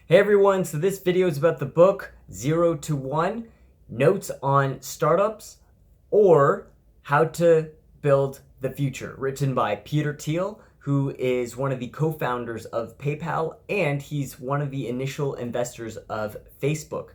Hey everyone, so this video is about the book 0 to 1, Notes on Startups or How to Build the Future, written by Peter Thiel, who is one of the co-founders of PayPal, and he's one of the initial investors of Facebook.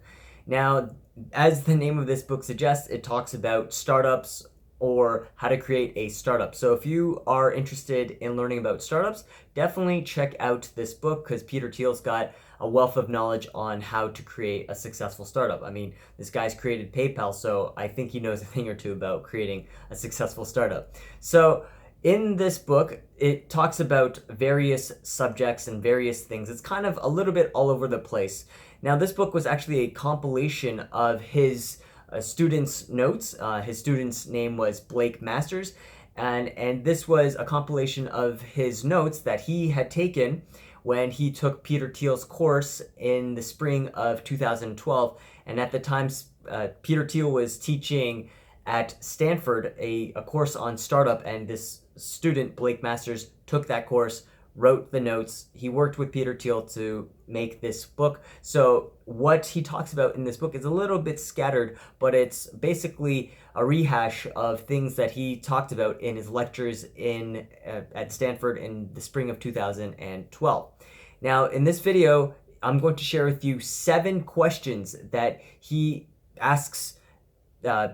Now, as the name of this book suggests, it talks about startups or how to create a startup. So if you are interested in learning about startups, definitely check out this book because Peter Thiel's got a wealth of knowledge on how to create a successful startup. I mean, this guy's created PayPal, so I think he knows a thing or two about creating a successful startup. So in this book, it talks about various subjects and various things. It's kind of a little bit all over the place. Now, this book was actually a compilation of his student's notes. His student's name was Blake Masters, and this was a compilation of his notes that he had taken when he took Peter Thiel's course in the spring of 2012. And at the time, Peter Thiel was teaching at Stanford a course on startup, and this student, Blake Masters, took that course, wrote the notes. He worked with Peter Thiel to make this book. So what he talks about in this book is a little bit scattered, but it's basically a rehash of things that he talked about in his lectures at Stanford in the spring of 2012. Now, in this video, I'm going to share with you 7 questions that he asks.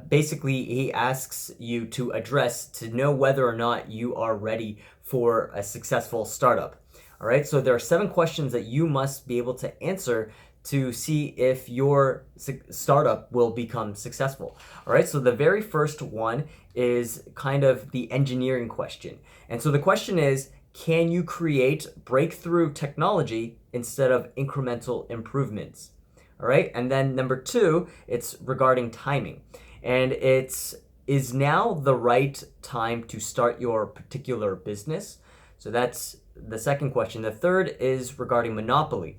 Basically, he asks you to address to know whether or not you are ready for a successful startup. All right, so there are 7 questions that you must be able to answer to see if your startup will become successful. All right, so the very first one is kind of the engineering question. And so the question is, can you create breakthrough technology instead of incremental improvements? All right, and then number 2, it's regarding timing. And is now the right time to start your particular business? So that's the second question. The third is regarding monopoly.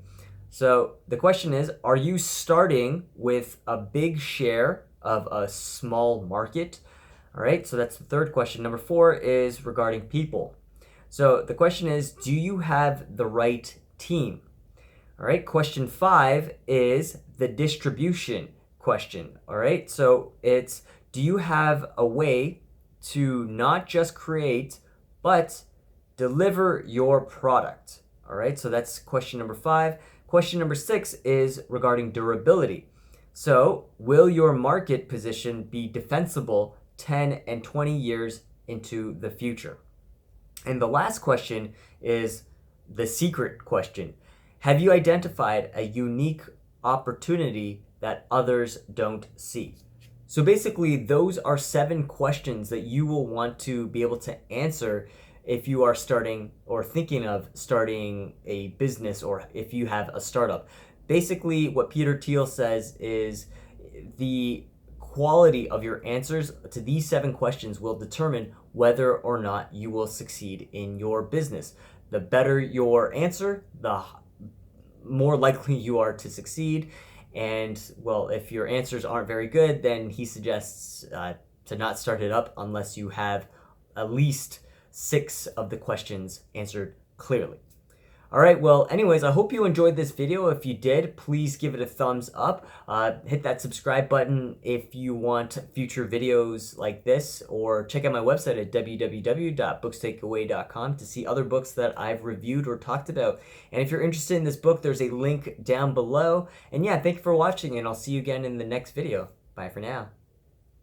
So the question is, are you starting with a big share of a small market? All right, so that's the third question. Number 4 is regarding people. So the question is, do you have the right team? All right, question 5 is the distribution question. All right, so it's, do you have a way to not just create, but deliver your product? All right, so that's question number 5. Question number 6 is regarding durability. So will your market position be defensible 10 and 20 years into the future? And the last question is the secret question. Have you identified a unique opportunity that others don't see? So basically, those are 7 questions that you will want to be able to answer if you are starting or thinking of starting a business or if you have a startup. Basically, what Peter Thiel says is the quality of your answers to these 7 questions will determine whether or not you will succeed in your business. The better your answer, the more likely you are to succeed. And well, if your answers aren't very good, then he suggests to not start it up unless you have at least 6 of the questions answered clearly. All right, well, anyways, I hope you enjoyed this video. If you did, please give it a thumbs up. Hit that subscribe button if you want future videos like this, or check out my website at www.bookstakeaway.com to see other books that I've reviewed or talked about. And if you're interested in this book, there's a link down below. And yeah, thank you for watching, and I'll see you again in the next video. Bye for now.